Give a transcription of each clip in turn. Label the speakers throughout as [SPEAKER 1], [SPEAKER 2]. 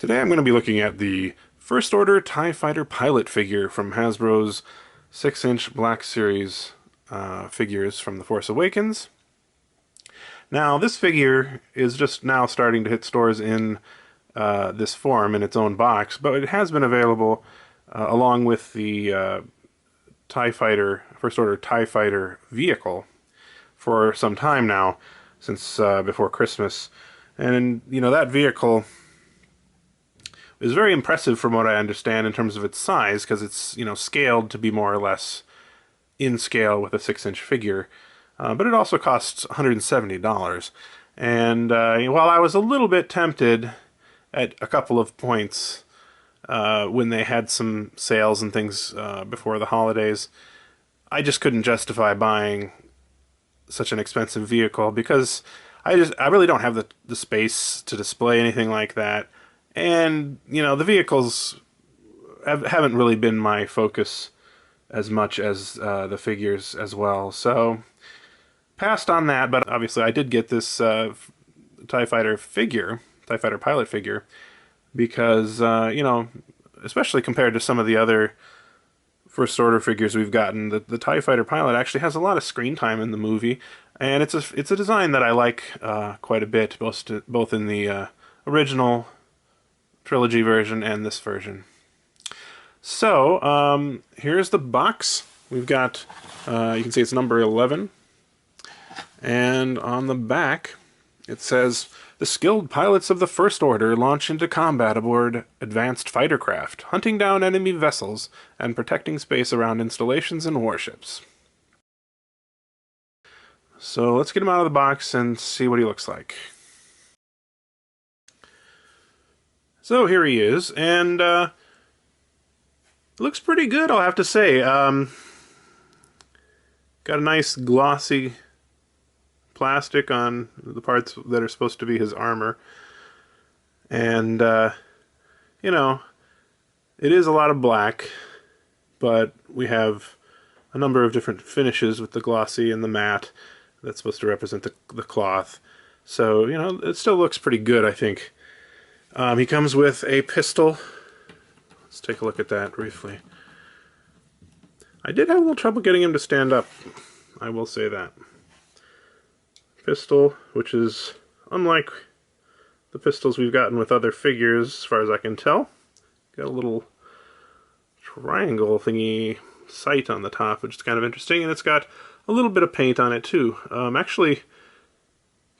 [SPEAKER 1] Today I'm going to be looking at the First Order TIE Fighter pilot figure from Hasbro's 6-inch Black Series figures from the Force Awakens. Now, this figure is just now starting to hit stores in this form in its own box, but it has been available along with the TIE Fighter, First Order TIE Fighter vehicle for some time now, since before Christmas. And, you know, that vehicle is very impressive from what I understand in terms of its size, because it's, you know, scaled to be more or less in scale with a 6-inch figure. But it also costs $170. And while I was a little bit tempted at a couple of points when they had some sales and things before the holidays, I just couldn't justify buying such an expensive vehicle because I really don't have the space to display anything like that. And, you know, the vehicles haven't really been my focus as much as the figures as well. So, passed on that, but obviously I did get this TIE Fighter figure, TIE Fighter pilot figure, because, you know, especially compared to some of the other First Order figures we've gotten, the TIE Fighter pilot actually has a lot of screen time in the movie, and it's a design that I like quite a bit, both in the original trilogy version and this version. So, here's the box. We've got, you can see it's number 11. And on the back, it says, "The skilled pilots of the First Order launch into combat aboard advanced fighter craft, hunting down enemy vessels and protecting space around installations and warships." So let's get him out of the box and see what he looks like. So here he is, and looks pretty good, I'll have to say. Got a nice glossy plastic on the parts that are supposed to be his armor. And, you know, it is a lot of black, but we have a number of different finishes with the glossy and the matte that's supposed to represent the cloth. So, you know, it still looks pretty good, I think. He comes with a pistol. Let's take a look at that briefly. I did have a little trouble getting him to stand up, I will say that. Pistol, which is unlike the pistols we've gotten with other figures, as far as I can tell. Got a little triangle thingy sight on the top, which is kind of interesting, and it's got a little bit of paint on it too. Actually,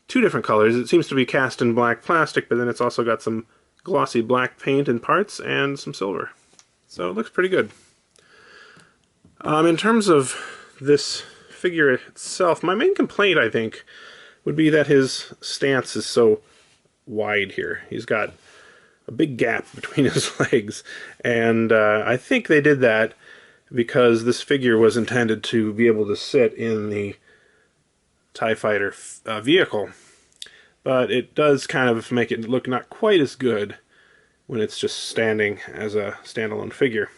[SPEAKER 1] two different colors. It seems to be cast in black plastic, but then it's also got some glossy black paint in parts and some silver. So it looks pretty good. In terms of this figure itself, my main complaint, I think, would be that his stance is so wide here. He's got a big gap between his legs, and I think they did that because this figure was intended to be able to sit in the TIE Fighter vehicle, but it does kind of make it look not quite as good when it's just standing as a standalone figure.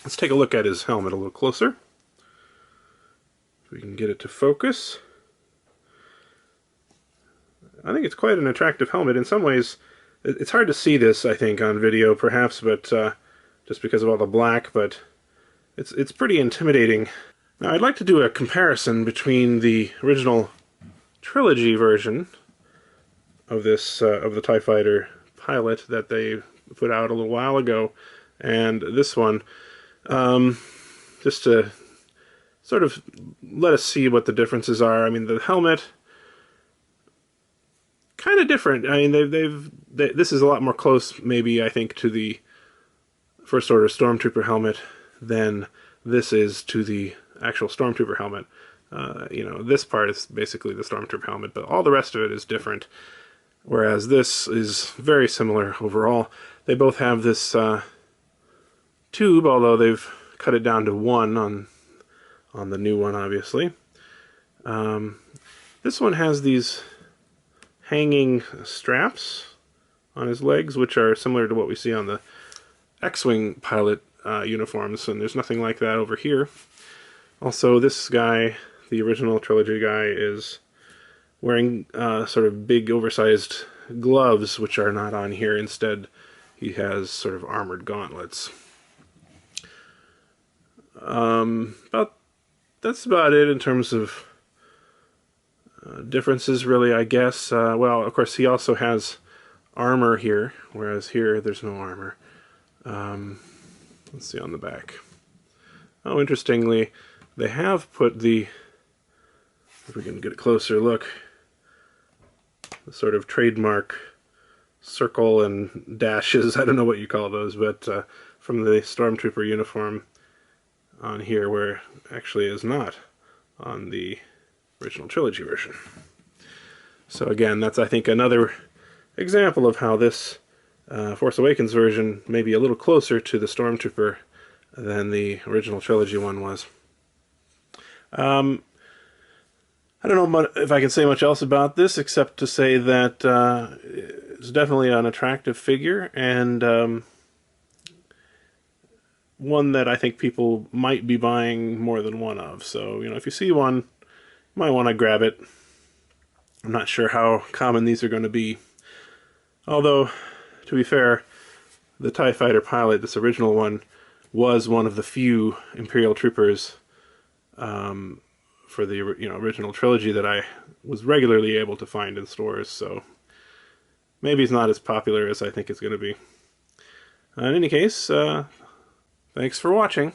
[SPEAKER 1] Let's take a look at his helmet a little closer. If we can get it to focus. I think it's quite an attractive helmet. In some ways, it's hard to see this, I think, on video, perhaps, but just because of all the black, but it's pretty intimidating. Now, I'd like to do a comparison between the original trilogy version of this of the TIE Fighter pilot that they put out a little while ago and this one, just to sort of let us see what the differences are. I mean, the helmet, kind of different. I mean, this is a lot more close, maybe, I think, to the First Order Stormtrooper helmet than this is to the actual Stormtrooper helmet. You know, this part is basically the Stormtrooper helmet, but all the rest of it is different. Whereas this is very similar overall. They both have this tube, although they've cut it down to one on the new one, obviously. This one has these hanging straps on his legs, which are similar to what we see on the X-Wing pilot uniforms, and there's nothing like that over here. Also, this guy, the original trilogy guy, is wearing sort of big, oversized gloves, which are not on here. Instead, he has sort of armored gauntlets. That's about it in terms of differences, really, I guess. Well, of course, he also has armor here, whereas here there's no armor. Let's see on the back. Oh, interestingly, they have put the, if we can get a closer look, the sort of trademark circle and dashes, I don't know what you call those, but from the Stormtrooper uniform on here, where actually is not on the original trilogy version. So again, that's, I think, another example of how this Force Awakens version may be a little closer to the Stormtrooper than the original trilogy one was. I don't know if I can say much else about this, except to say that it's definitely an attractive figure, and one that I think people might be buying more than one of. So, if you see one, you might want to grab it. I'm not sure how common these are going to be. Although, to be fair, the TIE Fighter pilot, this original one, was one of the few Imperial troopers for the original trilogy that I was regularly able to find in stores. So maybe it's not as popular as I think it's going to be. In any case, thanks for watching.